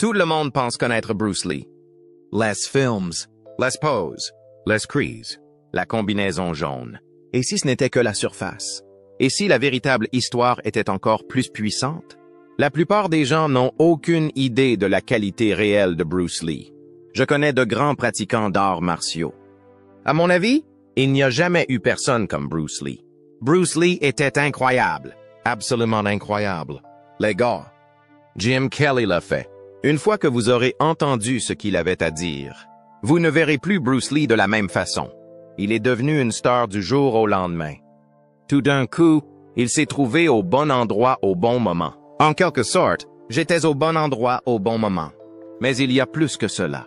Tout le monde pense connaître Bruce Lee. Les films, les poses, les cris, la combinaison jaune. Et si ce n'était que la surface? Et si la véritable histoire était encore plus puissante? La plupart des gens n'ont aucune idée de la qualité réelle de Bruce Lee. Je connais de grands pratiquants d'arts martiaux. À mon avis, il n'y a jamais eu personne comme Bruce Lee. Bruce Lee était incroyable, absolument incroyable. Les gars, Jim Kelly l'a fait. Une fois que vous aurez entendu ce qu'il avait à dire, vous ne verrez plus Bruce Lee de la même façon. Il est devenu une star du jour au lendemain. Tout d'un coup, il s'est trouvé au bon endroit au bon moment. En quelque sorte, j'étais au bon endroit au bon moment. Mais il y a plus que cela.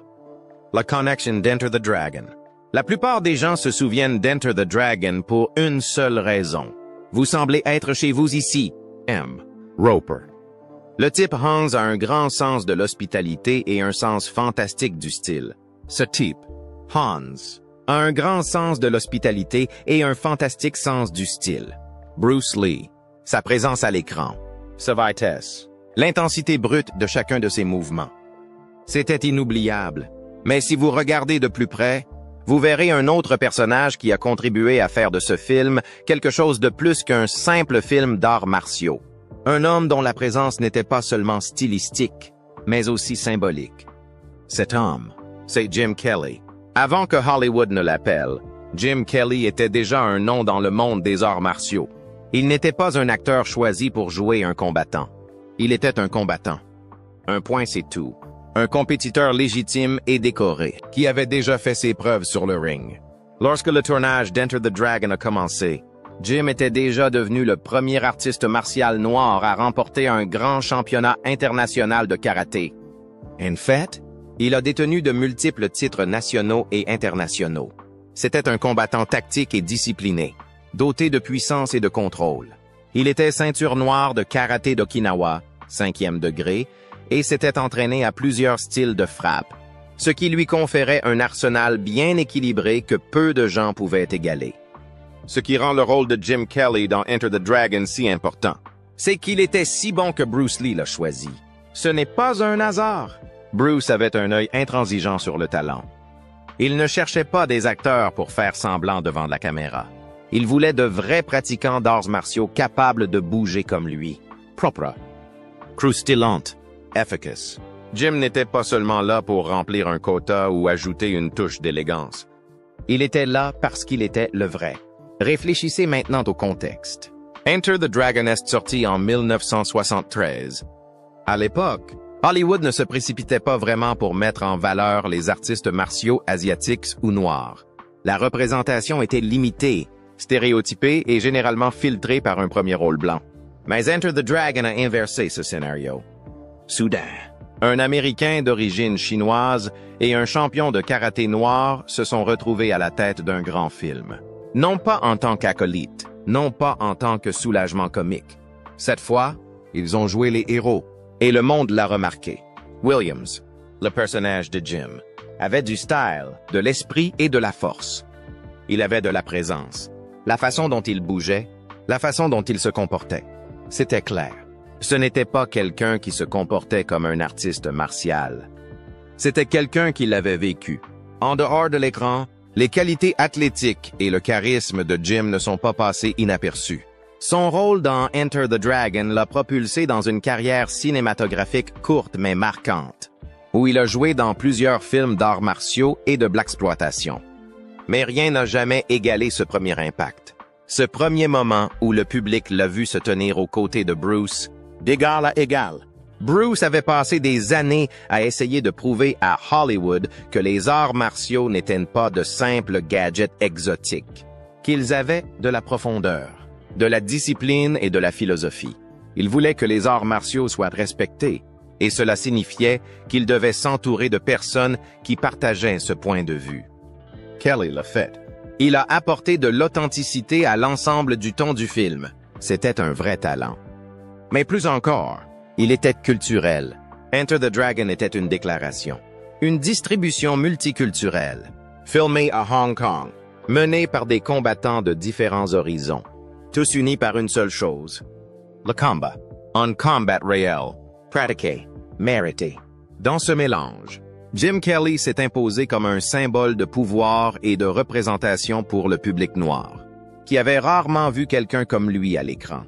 La connection d'Enter the Dragon. La plupart des gens se souviennent d'Enter the Dragon pour une seule raison. Vous semblez être chez vous ici. M. Roper. Le type Hans a un grand sens de l'hospitalité et un sens fantastique du style. Ce type, Hans, a un grand sens de l'hospitalité et un fantastique sens du style. Bruce Lee, sa présence à l'écran, sa vitesse, l'intensité brute de chacun de ses mouvements. C'était inoubliable, mais si vous regardez de plus près, vous verrez un autre personnage qui a contribué à faire de ce film quelque chose de plus qu'un simple film d'arts martiaux. Un homme dont la présence n'était pas seulement stylistique, mais aussi symbolique. Cet homme, c'est Jim Kelly. Avant que Hollywood ne l'appelle, Jim Kelly était déjà un nom dans le monde des arts martiaux. Il n'était pas un acteur choisi pour jouer un combattant. Il était un combattant. Un point, c'est tout. Un compétiteur légitime et décoré, qui avait déjà fait ses preuves sur le ring. Lorsque le tournage d'Enter the Dragon a commencé, Jim était déjà devenu le premier artiste martial noir à remporter un grand championnat international de karaté. En fait, il a détenu de multiples titres nationaux et internationaux. C'était un combattant tactique et discipliné, doté de puissance et de contrôle. Il était ceinture noire de karaté d'Okinawa, 5e degré, et s'était entraîné à plusieurs styles de frappe, ce qui lui conférait un arsenal bien équilibré que peu de gens pouvaient égaler. Ce qui rend le rôle de Jim Kelly dans Enter the Dragon si important, c'est qu'il était si bon que Bruce Lee l'a choisi. Ce n'est pas un hasard. Bruce avait un œil intransigeant sur le talent. Il ne cherchait pas des acteurs pour faire semblant devant la caméra. Il voulait de vrais pratiquants d'arts martiaux capables de bouger comme lui. Propre, croustillante, efficace. Jim n'était pas seulement là pour remplir un quota ou ajouter une touche d'élégance. Il était là parce qu'il était le vrai. Réfléchissez maintenant au contexte. Enter the Dragon est sorti en 1973. À l'époque, Hollywood ne se précipitait pas vraiment pour mettre en valeur les artistes martiaux asiatiques ou noirs. La représentation était limitée, stéréotypée et généralement filtrée par un premier rôle blanc. Mais Enter the Dragon a inversé ce scénario. Soudain, un Américain d'origine chinoise et un champion de karaté noir se sont retrouvés à la tête d'un grand film. Non pas en tant qu'acolyte, non pas en tant que soulagement comique. Cette fois, ils ont joué les héros, et le monde l'a remarqué. Williams, le personnage de Jim, avait du style, de l'esprit et de la force. Il avait de la présence. La façon dont il bougeait, la façon dont il se comportait. C'était clair. Ce n'était pas quelqu'un qui se comportait comme un artiste martial. C'était quelqu'un qui l'avait vécu. En dehors de l'écran, les qualités athlétiques et le charisme de Jim ne sont pas passés inaperçus. Son rôle dans Enter the Dragon l'a propulsé dans une carrière cinématographique courte mais marquante, où il a joué dans plusieurs films d'arts martiaux et de blaxploitation. Mais rien n'a jamais égalé ce premier impact. Ce premier moment où le public l'a vu se tenir aux côtés de Bruce, d'égal à égal. Bruce avait passé des années à essayer de prouver à Hollywood que les arts martiaux n'étaient pas de simples gadgets exotiques, qu'ils avaient de la profondeur, de la discipline et de la philosophie. Il voulait que les arts martiaux soient respectés, et cela signifiait qu'il devait s'entourer de personnes qui partageaient ce point de vue. Kelly l'a fait. Il a apporté de l'authenticité à l'ensemble du ton du film. C'était un vrai talent. Mais plus encore, il était culturel. Enter the Dragon était une déclaration. Une distribution multiculturelle, filmée à Hong Kong, menée par des combattants de différents horizons, tous unis par une seule chose. Le combat. Un combat réel, pratiqué, mérité. Dans ce mélange, Jim Kelly s'est imposé comme un symbole de pouvoir et de représentation pour le public noir, qui avait rarement vu quelqu'un comme lui à l'écran.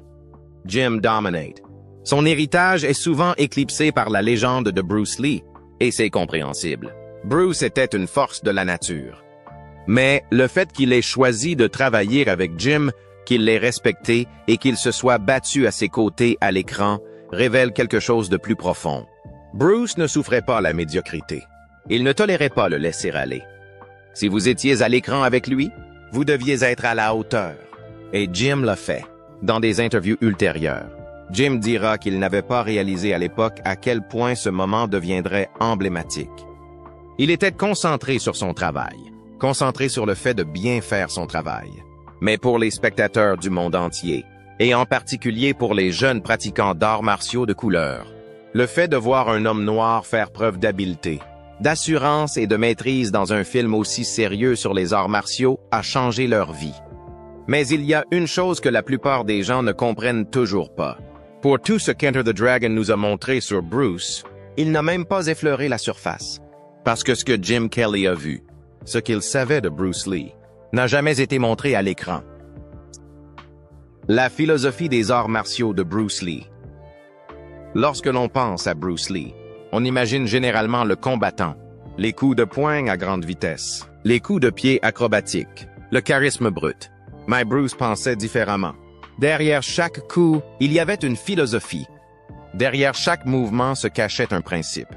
Jim dominate. Son héritage est souvent éclipsé par la légende de Bruce Lee, et c'est compréhensible. Bruce était une force de la nature. Mais le fait qu'il ait choisi de travailler avec Jim, qu'il l'ait respecté et qu'il se soit battu à ses côtés à l'écran révèle quelque chose de plus profond. Bruce ne souffrait pas la médiocrité. Il ne tolérait pas le laisser-aller. Si vous étiez à l'écran avec lui, vous deviez être à la hauteur. Et Jim l'a fait. Dans des interviews ultérieures, Jim dira qu'il n'avait pas réalisé à l'époque à quel point ce moment deviendrait emblématique. Il était concentré sur son travail, concentré sur le fait de bien faire son travail. Mais pour les spectateurs du monde entier, et en particulier pour les jeunes pratiquants d'arts martiaux de couleur, le fait de voir un homme noir faire preuve d'habileté, d'assurance et de maîtrise dans un film aussi sérieux sur les arts martiaux a changé leur vie. Mais il y a une chose que la plupart des gens ne comprennent toujours pas. Pour tout ce qu'Enter the Dragon nous a montré sur Bruce, il n'a même pas effleuré la surface. Parce que ce que Jim Kelly a vu, ce qu'il savait de Bruce Lee, n'a jamais été montré à l'écran. La philosophie des arts martiaux de Bruce Lee. Lorsque l'on pense à Bruce Lee, on imagine généralement le combattant, les coups de poing à grande vitesse, les coups de pied acrobatiques, le charisme brut. Mais Bruce pensait différemment. Derrière chaque coup, il y avait une philosophie. Derrière chaque mouvement se cachait un principe.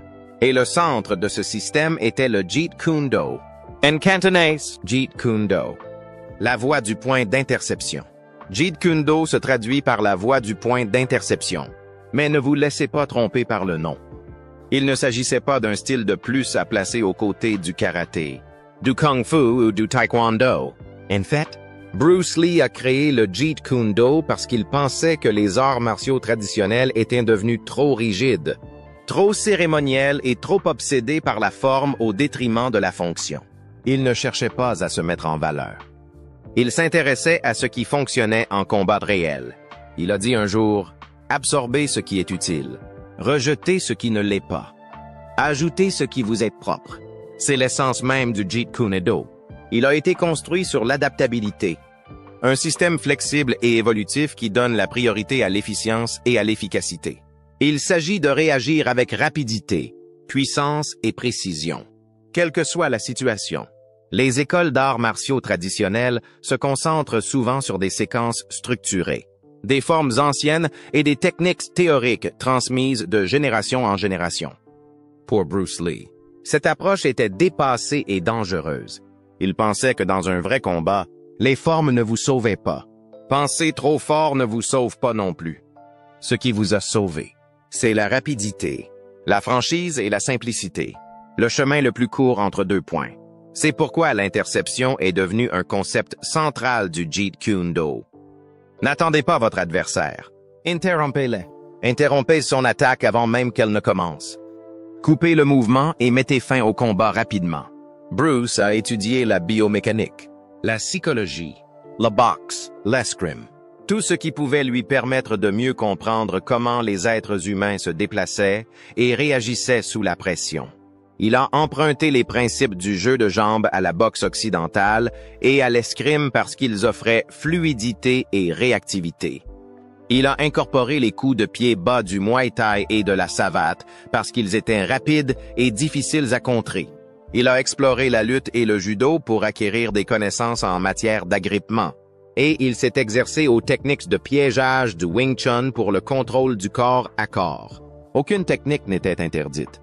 Et le centre de ce système était le Jeet Kune Do. En cantonais, Jeet Kune Do. La voie du point d'interception. Jeet Kune Do se traduit par la voie du point d'interception. Mais ne vous laissez pas tromper par le nom. Il ne s'agissait pas d'un style de plus à placer aux côtés du karaté, du kung-fu ou du taekwondo. En fait, Bruce Lee a créé le Jeet Kune Do parce qu'il pensait que les arts martiaux traditionnels étaient devenus trop rigides, trop cérémoniels et trop obsédés par la forme au détriment de la fonction. Il ne cherchait pas à se mettre en valeur. Il s'intéressait à ce qui fonctionnait en combat réel. Il a dit un jour, « Absorbez ce qui est utile, rejetez ce qui ne l'est pas, ajoutez ce qui vous est propre. » C'est l'essence même du Jeet Kune Do. Il a été construit sur l'adaptabilité, un système flexible et évolutif qui donne la priorité à l'efficience et à l'efficacité. Il s'agit de réagir avec rapidité, puissance et précision, quelle que soit la situation. Les écoles d'arts martiaux traditionnelles se concentrent souvent sur des séquences structurées, des formes anciennes et des techniques théoriques transmises de génération en génération. Pour Bruce Lee, cette approche était dépassée et dangereuse. Il pensait que dans un vrai combat, les formes ne vous sauvaient pas. Penser trop fort ne vous sauve pas non plus. Ce qui vous a sauvé, c'est la rapidité, la franchise et la simplicité, le chemin le plus court entre deux points. C'est pourquoi l'interception est devenue un concept central du Jeet Kune Do. N'attendez pas votre adversaire. Interrompez-le. Interrompez son attaque avant même qu'elle ne commence. Coupez le mouvement et mettez fin au combat rapidement. Bruce a étudié la biomécanique, la psychologie, la boxe, l'escrime, tout ce qui pouvait lui permettre de mieux comprendre comment les êtres humains se déplaçaient et réagissaient sous la pression. Il a emprunté les principes du jeu de jambes à la boxe occidentale et à l'escrime parce qu'ils offraient fluidité et réactivité. Il a incorporé les coups de pied bas du Muay Thai et de la savate parce qu'ils étaient rapides et difficiles à contrer. Il a exploré la lutte et le judo pour acquérir des connaissances en matière d'agrippement. Et il s'est exercé aux techniques de piégeage du Wing Chun pour le contrôle du corps à corps. Aucune technique n'était interdite.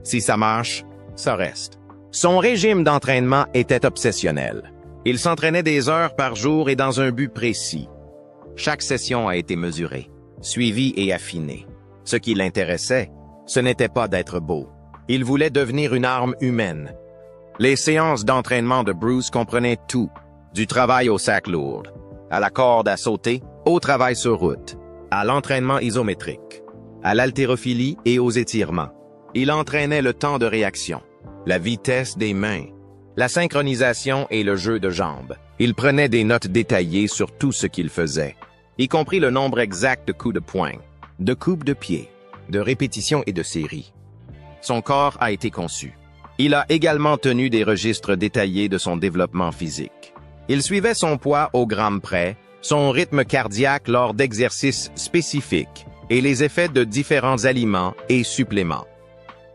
Si ça marche, ça reste. Son régime d'entraînement était obsessionnel. Il s'entraînait des heures par jour et dans un but précis. Chaque session a été mesurée, suivie et affinée. Ce qui l'intéressait, ce n'était pas d'être beau. Il voulait devenir une arme humaine. Les séances d'entraînement de Bruce comprenaient tout, du travail au sac lourd, à la corde à sauter, au travail sur route, à l'entraînement isométrique, à l'haltérophilie et aux étirements. Il entraînait le temps de réaction, la vitesse des mains, la synchronisation et le jeu de jambes. Il prenait des notes détaillées sur tout ce qu'il faisait, y compris le nombre exact de coups de poing, de coups de pied, de répétitions et de séries. son corps a été conçu. Il a également tenu des registres détaillés de son développement physique. Il suivait son poids au gramme près, son rythme cardiaque lors d'exercices spécifiques et les effets de différents aliments et suppléments.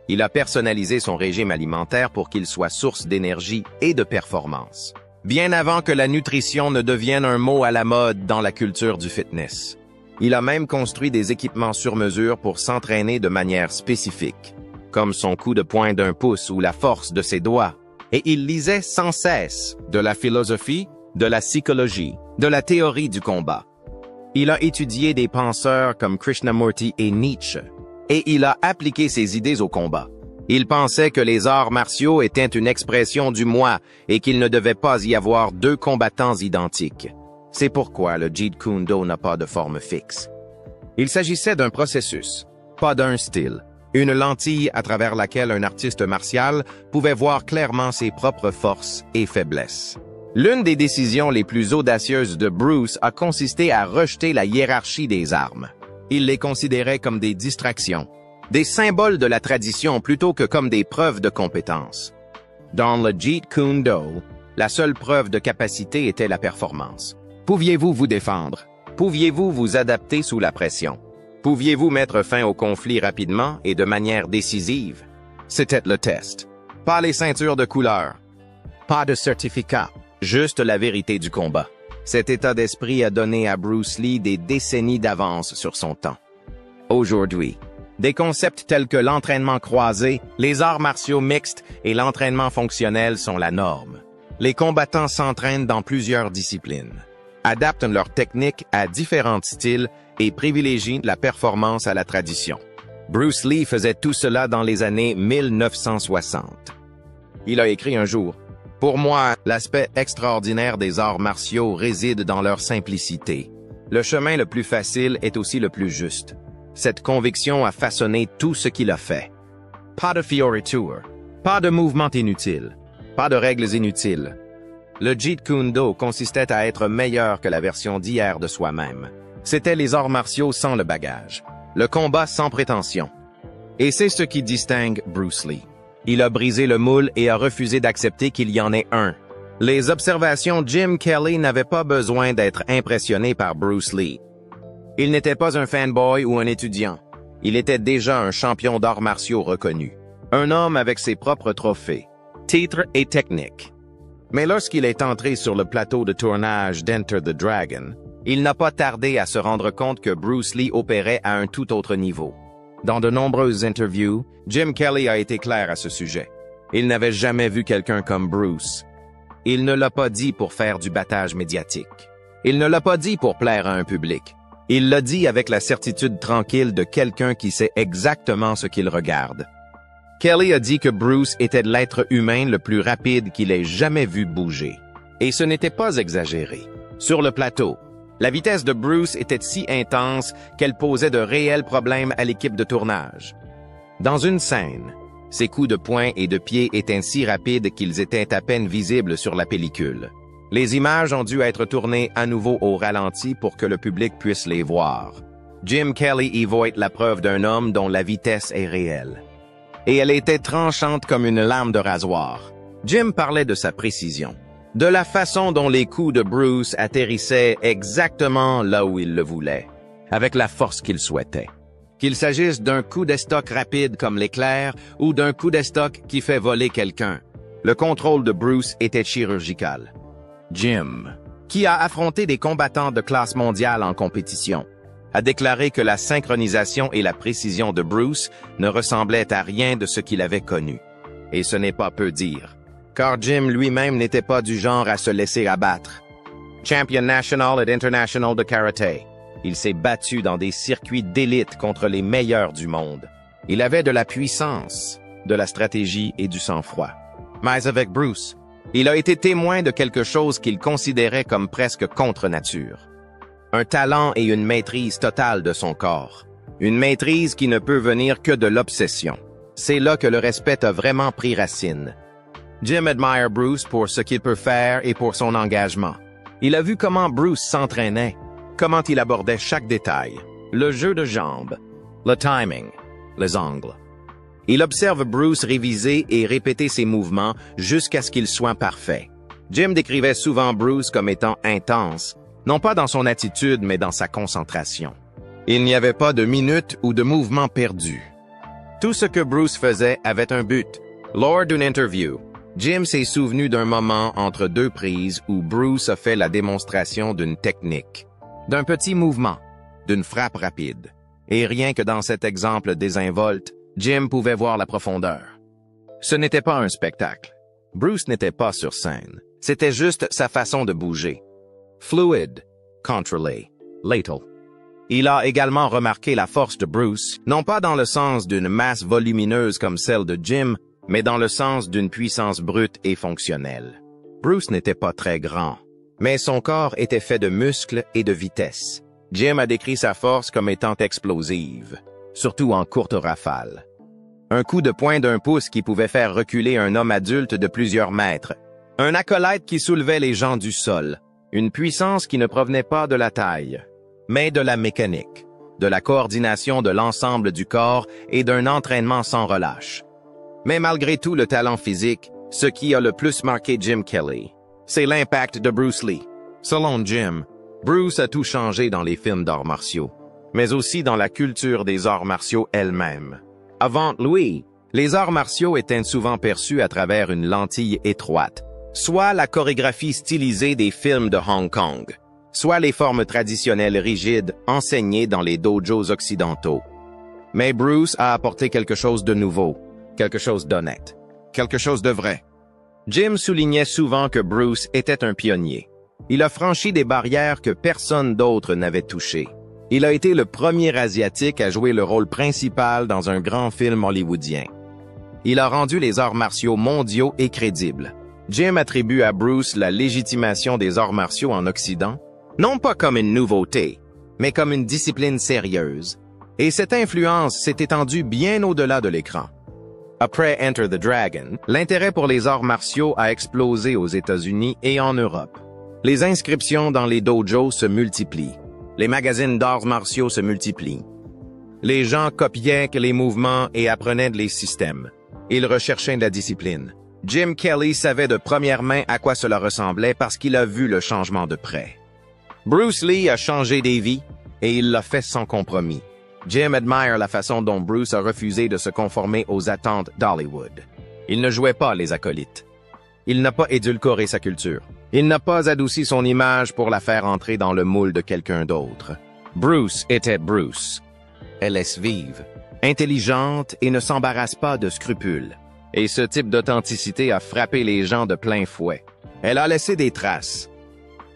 Il a personnalisé son régime alimentaire pour qu'il soit source d'énergie et de performance, bien avant que la nutrition ne devienne un mot à la mode dans la culture du fitness. Il a même construit des équipements sur mesure pour s'entraîner de manière spécifique, comme son coup de poing d'1 pouce ou la force de ses doigts. Et il lisait sans cesse de la philosophie, de la psychologie, de la théorie du combat. Il a étudié des penseurs comme Krishnamurti et Nietzsche, et il a appliqué ses idées au combat. Il pensait que les arts martiaux étaient une expression du moi et qu'il ne devait pas y avoir deux combattants identiques. C'est pourquoi le Jeet Kune Do n'a pas de forme fixe. Il s'agissait d'un processus, pas d'un style, une lentille à travers laquelle un artiste martial pouvait voir clairement ses propres forces et faiblesses. L'une des décisions les plus audacieuses de Bruce a consisté à rejeter la hiérarchie des armes. Il les considérait comme des distractions, des symboles de la tradition plutôt que comme des preuves de compétence. Dans le Jeet Kune Do, la seule preuve de capacité était la performance. Pouviez-vous vous défendre? Pouviez-vous vous adapter sous la pression? Pouviez-vous mettre fin au conflit rapidement et de manière décisive? C'était le test. Pas les ceintures de couleur. Pas de certificat. Juste la vérité du combat. Cet état d'esprit a donné à Bruce Lee des décennies d'avance sur son temps. Aujourd'hui, des concepts tels que l'entraînement croisé, les arts martiaux mixtes et l'entraînement fonctionnel sont la norme. Les combattants s'entraînent dans plusieurs disciplines, adaptent leurs techniques à différents styles et privilégient la performance à la tradition. Bruce Lee faisait tout cela dans les années 1960. Il a écrit un jour: « Pour moi, l'aspect extraordinaire des arts martiaux réside dans leur simplicité. Le chemin le plus facile est aussi le plus juste. Cette conviction a façonné tout ce qu'il a fait. Pas de fioriture, pas de mouvements inutiles, pas de règles inutiles. Le Jeet Kune Do consistait à être meilleur que la version d'hier de soi-même. C'était les arts martiaux sans le bagage, le combat sans prétention. Et c'est ce qui distingue Bruce Lee. Il a brisé le moule et a refusé d'accepter qu'il y en ait un. Les observations Jim Kelly n'avaient pas besoin d'être impressionnées par Bruce Lee. Il n'était pas un fanboy ou un étudiant. Il était déjà un champion d'arts martiaux reconnu. Un homme avec ses propres trophées, titres et techniques. Mais lorsqu'il est entré sur le plateau de tournage d'Enter the Dragon, il n'a pas tardé à se rendre compte que Bruce Lee opérait à un tout autre niveau. Dans de nombreuses interviews, Jim Kelly a été clair à ce sujet. Il n'avait jamais vu quelqu'un comme Bruce. Il ne l'a pas dit pour faire du battage médiatique. Il ne l'a pas dit pour plaire à un public. Il l'a dit avec la certitude tranquille de quelqu'un qui sait exactement ce qu'il regarde. Kelly a dit que Bruce était l'être humain le plus rapide qu'il ait jamais vu bouger. Et ce n'était pas exagéré. Sur le plateau, la vitesse de Bruce était si intense qu'elle posait de réels problèmes à l'équipe de tournage. Dans une scène, ses coups de poing et de pied étaient si rapides qu'ils étaient à peine visibles sur la pellicule. Les images ont dû être tournées à nouveau au ralenti pour que le public puisse les voir. Jim Kelly y voit la preuve d'un homme dont la vitesse est réelle. Et elle était tranchante comme une lame de rasoir. Jim parlait de sa précision, de la façon dont les coups de Bruce atterrissaient exactement là où il le voulait, avec la force qu'il souhaitait. Qu'il s'agisse d'un coup d'estoc rapide comme l'éclair ou d'un coup d'estoc qui fait voler quelqu'un, le contrôle de Bruce était chirurgical. Jim, qui a affronté des combattants de classe mondiale en compétition, a déclaré que la synchronisation et la précision de Bruce ne ressemblaient à rien de ce qu'il avait connu. Et ce n'est pas peu dire, car Jim lui-même n'était pas du genre à se laisser abattre. Champion national et international de karaté, il s'est battu dans des circuits d'élite contre les meilleurs du monde. Il avait de la puissance, de la stratégie et du sang-froid. Mais avec Bruce, il a été témoin de quelque chose qu'il considérait comme presque contre nature. Un talent et une maîtrise totale de son corps. Une maîtrise qui ne peut venir que de l'obsession. C'est là que le respect a vraiment pris racine. Jim admire Bruce pour ce qu'il peut faire et pour son engagement. Il a vu comment Bruce s'entraînait, comment il abordait chaque détail, le jeu de jambes, le timing, les angles. Il observe Bruce réviser et répéter ses mouvements jusqu'à ce qu'ils soient parfaits. Jim décrivait souvent Bruce comme étant intense, non pas dans son attitude mais dans sa concentration. Il n'y avait pas de minute ou de mouvement perdu. Tout ce que Bruce faisait avait un but. Lors d'une interview, Jim s'est souvenu d'un moment entre deux prises où Bruce a fait la démonstration d'une technique, d'un petit mouvement, d'une frappe rapide. Et rien que dans cet exemple désinvolte, Jim pouvait voir la profondeur. Ce n'était pas un spectacle. Bruce n'était pas sur scène. C'était juste sa façon de bouger. Fluid, contrôlé, lethal. Il a également remarqué la force de Bruce, non pas dans le sens d'une masse volumineuse comme celle de Jim, mais dans le sens d'une puissance brute et fonctionnelle. Bruce n'était pas très grand, mais son corps était fait de muscles et de vitesse. Jim a décrit sa force comme étant explosive, surtout en courte rafale. Un coup de poing d'1 pouce qui pouvait faire reculer un homme adulte de plusieurs mètres. Un acolyte qui soulevait les gens du sol. Une puissance qui ne provenait pas de la taille, mais de la mécanique, de la coordination de l'ensemble du corps et d'un entraînement sans relâche. Mais malgré tout le talent physique, ce qui a le plus marqué Jim Kelly, c'est l'impact de Bruce Lee. Selon Jim, Bruce a tout changé dans les films d'arts martiaux, mais aussi dans la culture des arts martiaux elle-même. Avant lui, les arts martiaux étaient souvent perçus à travers une lentille étroite, soit la chorégraphie stylisée des films de Hong Kong, soit les formes traditionnelles rigides enseignées dans les dojos occidentaux. Mais Bruce a apporté quelque chose de nouveau, quelque chose d'honnête, quelque chose de vrai. Jim soulignait souvent que Bruce était un pionnier. Il a franchi des barrières que personne d'autre n'avait touchées. Il a été le premier Asiatique à jouer le rôle principal dans un grand film hollywoodien. Il a rendu les arts martiaux mondiaux et crédibles. Jim attribue à Bruce la légitimation des arts martiaux en Occident, non pas comme une nouveauté, mais comme une discipline sérieuse. Et cette influence s'est étendue bien au-delà de l'écran. Après Enter the Dragon, l'intérêt pour les arts martiaux a explosé aux États-Unis et en Europe. Les inscriptions dans les dojos se multiplient. Les magazines d'arts martiaux se multiplient. Les gens copiaient les mouvements et apprenaient les systèmes. Ils recherchaient de la discipline. Jim Kelly savait de première main à quoi cela ressemblait parce qu'il a vu le changement de près. Bruce Lee a changé des vies et il l'a fait sans compromis. Jim admire la façon dont Bruce a refusé de se conformer aux attentes d'Hollywood. Il ne jouait pas les acolytes. Il n'a pas édulcoré sa culture. Il n'a pas adouci son image pour la faire entrer dans le moule de quelqu'un d'autre. Bruce était Bruce. Elle laisse vive, intelligente et ne s'embarrasse pas de scrupules. Et ce type d'authenticité a frappé les gens de plein fouet. Elle a laissé des traces.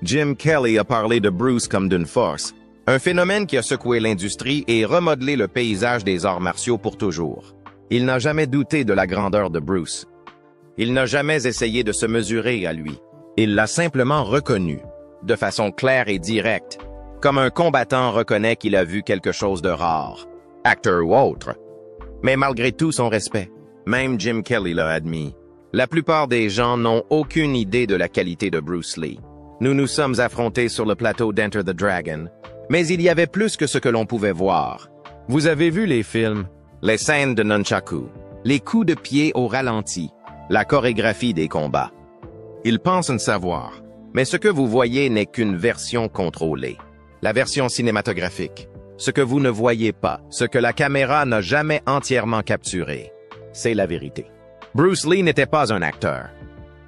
Jim Kelly a parlé de Bruce comme d'une force, un phénomène qui a secoué l'industrie et remodelé le paysage des arts martiaux pour toujours. Il n'a jamais douté de la grandeur de Bruce. Il n'a jamais essayé de se mesurer à lui. Il l'a simplement reconnu, de façon claire et directe, comme un combattant reconnaît qu'il a vu quelque chose de rare, acteur ou autre. Mais malgré tout son respect, même Jim Kelly l'a admis, la plupart des gens n'ont aucune idée de la qualité de Bruce Lee. Nous nous sommes affrontés sur le plateau d'Enter the Dragon, mais il y avait plus que ce que l'on pouvait voir. Vous avez vu les films, les scènes de nunchaku, les coups de pied au ralenti, la chorégraphie des combats. Ils pensent savoir, mais ce que vous voyez n'est qu'une version contrôlée, la version cinématographique. Ce que vous ne voyez pas, ce que la caméra n'a jamais entièrement capturé, c'est la vérité. Bruce Lee n'était pas un acteur.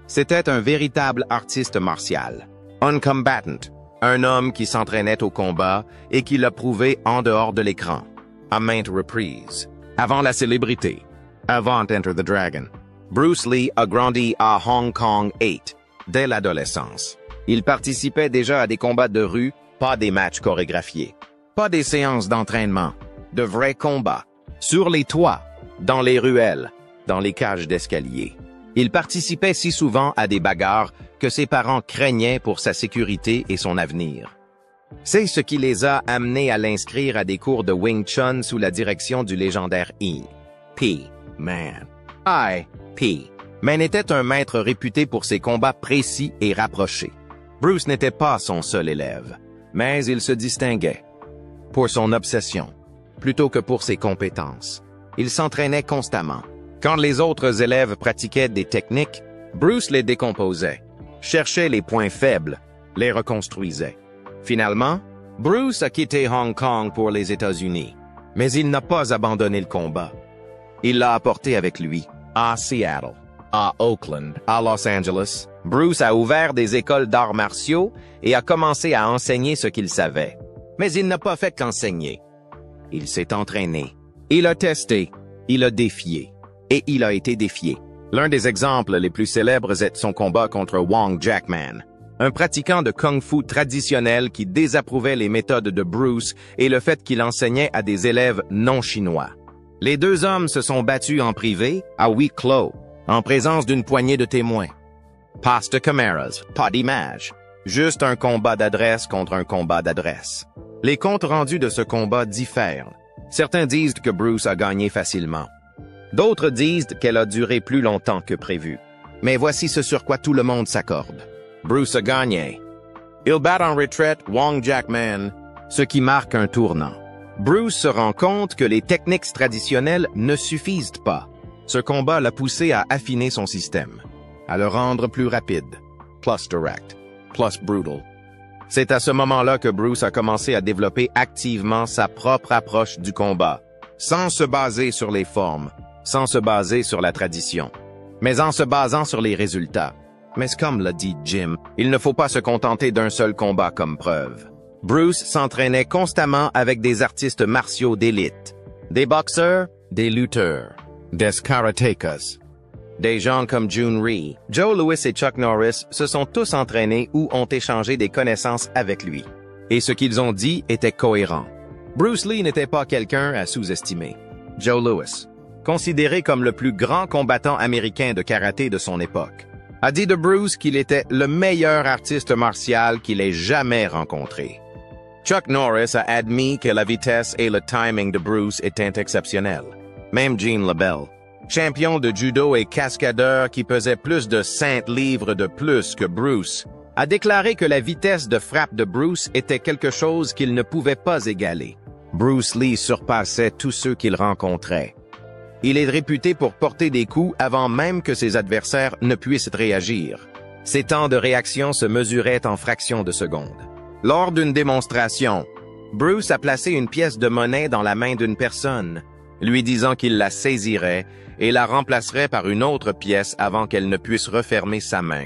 C'était un véritable artiste martial, un combattant, un homme qui s'entraînait au combat et qui l'a prouvé en dehors de l'écran, à maintes reprises. Avant la célébrité, avant Enter the Dragon, Bruce Lee a grandi à Hong Kong 8, dès l'adolescence. Il participait déjà à des combats de rue, pas des matchs chorégraphiés, pas des séances d'entraînement, de vrais combats, sur les toits, dans les ruelles, dans les cages d'escalier. Il participait si souvent à des bagarres que ses parents craignaient pour sa sécurité et son avenir. C'est ce qui les a amenés à l'inscrire à des cours de Wing Chun sous la direction du légendaire Man était un maître réputé pour ses combats précis et rapprochés. Bruce n'était pas son seul élève, mais il se distinguait pour son obsession, plutôt que pour ses compétences. Il s'entraînait constamment. Quand les autres élèves pratiquaient des techniques, Bruce les décomposait, cherchait les points faibles, les reconstruisait. Finalement, Bruce a quitté Hong Kong pour les États-Unis, mais il n'a pas abandonné le combat. Il l'a apporté avec lui, à Seattle, à Oakland, à Los Angeles. Bruce a ouvert des écoles d'arts martiaux et a commencé à enseigner ce qu'il savait. Mais il n'a pas fait qu'enseigner. Il s'est entraîné. Il a testé. Il a défié. Et il a été défié. L'un des exemples les plus célèbres est son combat contre Wong Jackman, un pratiquant de kung-fu traditionnel qui désapprouvait les méthodes de Bruce et le fait qu'il enseignait à des élèves non chinois. Les deux hommes se sont battus en privé, à huis clos, en présence d'une poignée de témoins. Pas de caméras, pas d'image. Juste un combat d'adresse contre un combat d'adresse. Les comptes rendus de ce combat diffèrent. Certains disent que Bruce a gagné facilement. D'autres disent qu'elle a duré plus longtemps que prévu. Mais voici ce sur quoi tout le monde s'accorde. Bruce a gagné. Il bat en retraite Wong Jackman, ce qui marque un tournant. Bruce se rend compte que les techniques traditionnelles ne suffisent pas. Ce combat l'a poussé à affiner son système, à le rendre plus rapide, plus direct, plus brutal. C'est à ce moment-là que Bruce a commencé à développer activement sa propre approche du combat, sans se baser sur les formes, sans se baser sur la tradition, mais en se basant sur les résultats. Mais comme l'a dit Jim, il ne faut pas se contenter d'un seul combat comme preuve. Bruce s'entraînait constamment avec des artistes martiaux d'élite, des boxeurs, des lutteurs, des karatékas. Des gens comme Jun Rhee, Joe Louis et Chuck Norris se sont tous entraînés ou ont échangé des connaissances avec lui. Et ce qu'ils ont dit était cohérent. Bruce Lee n'était pas quelqu'un à sous-estimer. Joe Louis, considéré comme le plus grand combattant américain de karaté de son époque, a dit de Bruce qu'il était le meilleur artiste martial qu'il ait jamais rencontré. Chuck Norris a admis que la vitesse et le timing de Bruce étaient exceptionnels. Même Gene LeBell, champion de judo et cascadeur qui pesait plus de 5 livres de plus que Bruce, a déclaré que la vitesse de frappe de Bruce était quelque chose qu'il ne pouvait pas égaler. Bruce Lee surpassait tous ceux qu'il rencontrait. Il est réputé pour porter des coups avant même que ses adversaires ne puissent réagir. Ses temps de réaction se mesuraient en fractions de secondes. Lors d'une démonstration, Bruce a placé une pièce de monnaie dans la main d'une personne, lui disant qu'il la saisirait et la remplacerait par une autre pièce avant qu'elle ne puisse refermer sa main.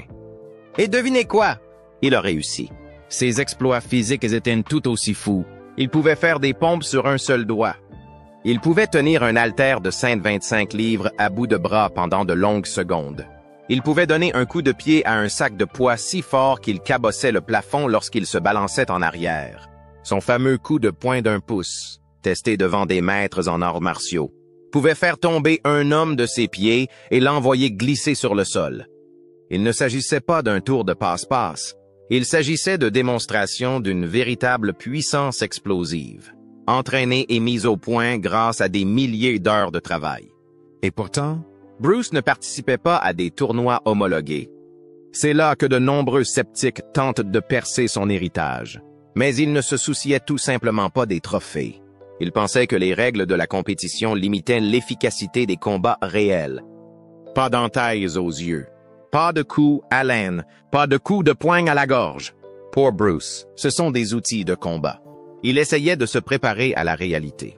Et devinez quoi? Il a réussi. Ses exploits physiques étaient tout aussi fous. Il pouvait faire des pompes sur un seul doigt. Il pouvait tenir un haltère de 125 livres à bout de bras pendant de longues secondes. Il pouvait donner un coup de pied à un sac de poids si fort qu'il cabossait le plafond lorsqu'il se balançait en arrière. Son fameux coup de poing d'1 pouce, testé devant des maîtres en arts martiaux, pouvait faire tomber un homme de ses pieds et l'envoyer glisser sur le sol. Il ne s'agissait pas d'un tour de passe-passe. Il s'agissait de démonstration d'une véritable puissance explosive, entraînée et mise au point grâce à des milliers d'heures de travail. Et pourtant, Bruce ne participait pas à des tournois homologués. C'est là que de nombreux sceptiques tentent de percer son héritage. Mais il ne se souciait tout simplement pas des trophées. Il pensait que les règles de la compétition limitaient l'efficacité des combats réels. Pas d'entailles aux yeux, pas de coups à l'aine, pas de coups de poing à la gorge. Pour Bruce, ce sont des outils de combat. Il essayait de se préparer à la réalité.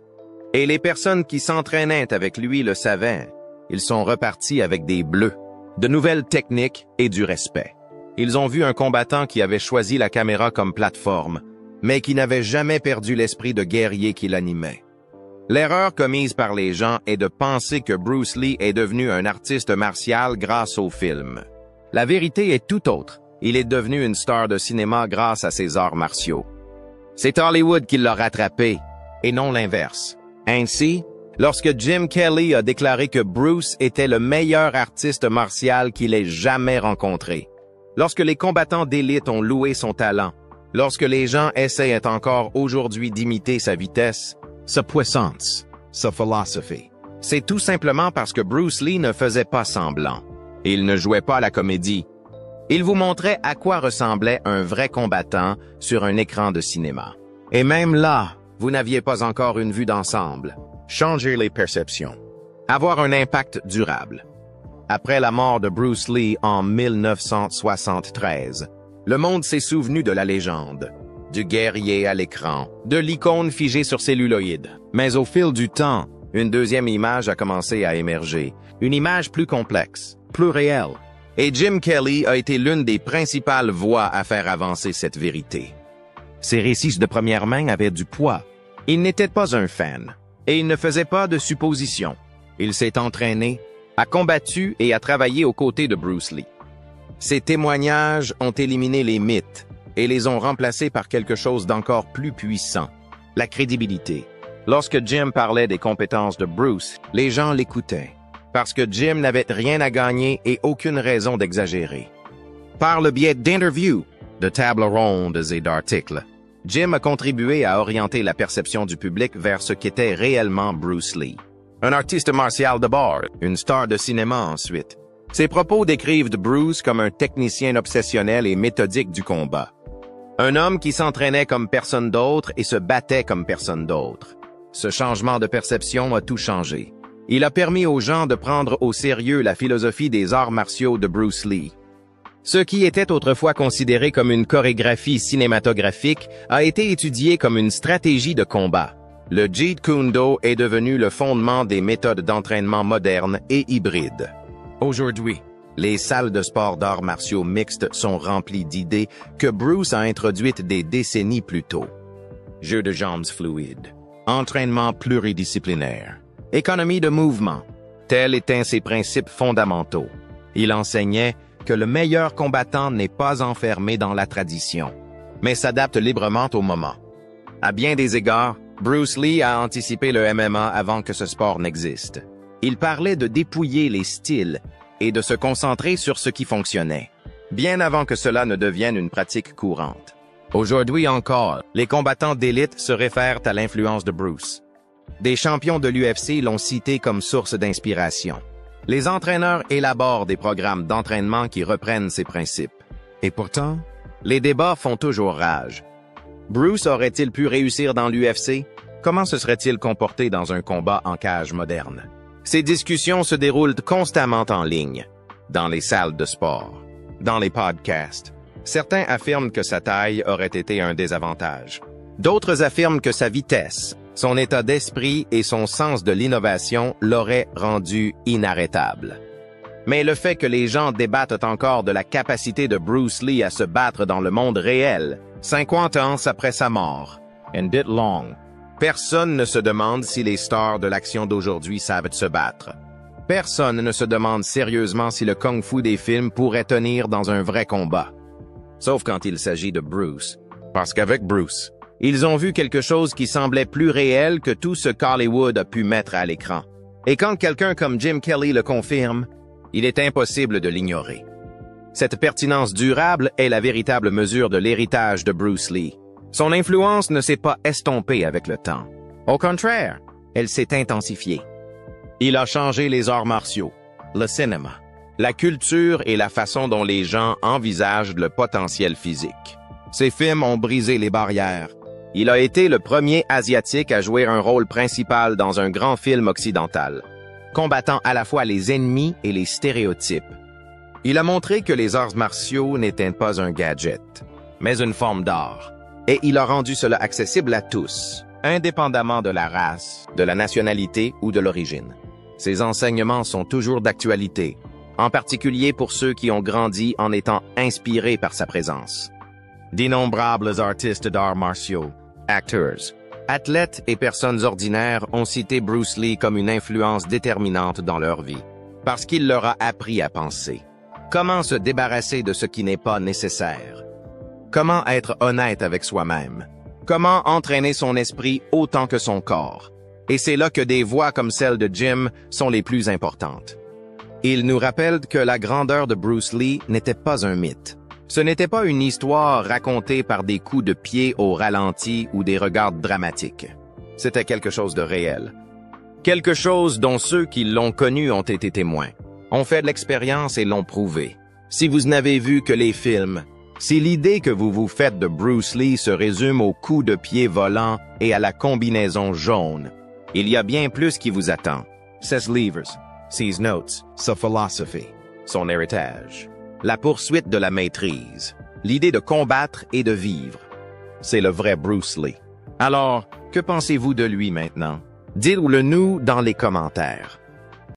Et les personnes qui s'entraînaient avec lui le savaient. Ils sont repartis avec des bleus, de nouvelles techniques et du respect. Ils ont vu un combattant qui avait choisi la caméra comme plateforme, mais qui n'avait jamais perdu l'esprit de guerrier qui l'animait. L'erreur commise par les gens est de penser que Bruce Lee est devenu un artiste martial grâce au film. La vérité est tout autre. Il est devenu une star de cinéma grâce à ses arts martiaux. C'est Hollywood qui l'a rattrapé, et non l'inverse. Ainsi, lorsque Jim Kelly a déclaré que Bruce était le meilleur artiste martial qu'il ait jamais rencontré, lorsque les combattants d'élite ont loué son talent, lorsque les gens essayent encore aujourd'hui d'imiter sa vitesse, sa puissance, sa philosophie, c'est tout simplement parce que Bruce Lee ne faisait pas semblant. Il ne jouait pas la comédie. Il vous montrait à quoi ressemblait un vrai combattant sur un écran de cinéma. Et même là, vous n'aviez pas encore une vue d'ensemble. Changer les perceptions. Avoir un impact durable. Après la mort de Bruce Lee en 1973, le monde s'est souvenu de la légende, du guerrier à l'écran, de l'icône figée sur celluloïd. Mais au fil du temps, une deuxième image a commencé à émerger, une image plus complexe, plus réelle. Et Jim Kelly a été l'une des principales voix à faire avancer cette vérité. Ses récits de première main avaient du poids. Il n'était pas un fan, et il ne faisait pas de suppositions. Il s'est entraîné, a combattu et a travaillé aux côtés de Bruce Lee. Ses témoignages ont éliminé les mythes et les ont remplacés par quelque chose d'encore plus puissant, la crédibilité. Lorsque Jim parlait des compétences de Bruce, les gens l'écoutaient, parce que Jim n'avait rien à gagner et aucune raison d'exagérer. Par le biais d'interviews, de tables rondes et d'articles, Jim a contribué à orienter la perception du public vers ce qu'était réellement Bruce Lee. Un artiste martial d'abord, une star de cinéma ensuite. Ses propos décrivent de Bruce comme un technicien obsessionnel et méthodique du combat. Un homme qui s'entraînait comme personne d'autre et se battait comme personne d'autre. Ce changement de perception a tout changé. Il a permis aux gens de prendre au sérieux la philosophie des arts martiaux de Bruce Lee. Ce qui était autrefois considéré comme une chorégraphie cinématographique a été étudié comme une stratégie de combat. Le Jeet Kune Do est devenu le fondement des méthodes d'entraînement modernes et hybrides. Aujourd'hui, les salles de sport d'arts martiaux mixtes sont remplies d'idées que Bruce a introduites des décennies plus tôt. Jeux de jambes fluides, entraînement pluridisciplinaire, économie de mouvement, tels étaient ses principes fondamentaux. Il enseignait que le meilleur combattant n'est pas enfermé dans la tradition, mais s'adapte librement au moment. À bien des égards, Bruce Lee a anticipé le MMA avant que ce sport n'existe. Il parlait de dépouiller les styles et de se concentrer sur ce qui fonctionnait, bien avant que cela ne devienne une pratique courante. Aujourd'hui encore, les combattants d'élite se réfèrent à l'influence de Bruce. Des champions de l'UFC l'ont cité comme source d'inspiration. Les entraîneurs élaborent des programmes d'entraînement qui reprennent ces principes. Et pourtant, les débats font toujours rage. Bruce aurait-il pu réussir dans l'UFC? Comment se serait-il comporté dans un combat en cage moderne? Ces discussions se déroulent constamment en ligne, dans les salles de sport, dans les podcasts. Certains affirment que sa taille aurait été un désavantage. D'autres affirment que sa vitesse, son état d'esprit et son sens de l'innovation l'auraient rendu inarrêtable. Mais le fait que les gens débattent encore de la capacité de Bruce Lee à se battre dans le monde réel, 50 ans après sa mort, and it long, personne ne se demande si les stars de l'action d'aujourd'hui savent se battre. Personne ne se demande sérieusement si le kung-fu des films pourrait tenir dans un vrai combat. Sauf quand il s'agit de Bruce. Parce qu'avec Bruce, ils ont vu quelque chose qui semblait plus réel que tout ce qu'Hollywood a pu mettre à l'écran. Et quand quelqu'un comme Jim Kelly le confirme, il est impossible de l'ignorer. Cette pertinence durable est la véritable mesure de l'héritage de Bruce Lee. Son influence ne s'est pas estompée avec le temps. Au contraire, elle s'est intensifiée. Il a changé les arts martiaux, le cinéma, la culture et la façon dont les gens envisagent le potentiel physique. Ses films ont brisé les barrières. Il a été le premier Asiatique à jouer un rôle principal dans un grand film occidental, combattant à la fois les ennemis et les stéréotypes. Il a montré que les arts martiaux n'étaient pas un gadget, mais une forme d'art. Et il a rendu cela accessible à tous, indépendamment de la race, de la nationalité ou de l'origine. Ses enseignements sont toujours d'actualité, en particulier pour ceux qui ont grandi en étant inspirés par sa présence. D'innombrables artistes d'arts martiaux, acteurs, athlètes et personnes ordinaires ont cité Bruce Lee comme une influence déterminante dans leur vie, parce qu'il leur a appris à penser. Comment se débarrasser de ce qui n'est pas nécessaire? Comment être honnête avec soi-même? Comment entraîner son esprit autant que son corps? Et c'est là que des voix comme celle de Jim sont les plus importantes. Il nous rappelle que la grandeur de Bruce Lee n'était pas un mythe. Ce n'était pas une histoire racontée par des coups de pied au ralenti ou des regards dramatiques. C'était quelque chose de réel. Quelque chose dont ceux qui l'ont connu ont été témoins, ont fait de l'expérience et l'ont prouvé. Si vous n'avez vu que les films, si l'idée que vous vous faites de Bruce Lee se résume aux coups de pied volants et à la combinaison jaune, Il y a bien plus qui vous attend. Ses livres, ses notes, sa philosophie, son héritage, la poursuite de la maîtrise, l'idée de combattre et de vivre. C'est le vrai Bruce Lee. Alors, que pensez-vous de lui maintenant? Dites-le nous dans les commentaires.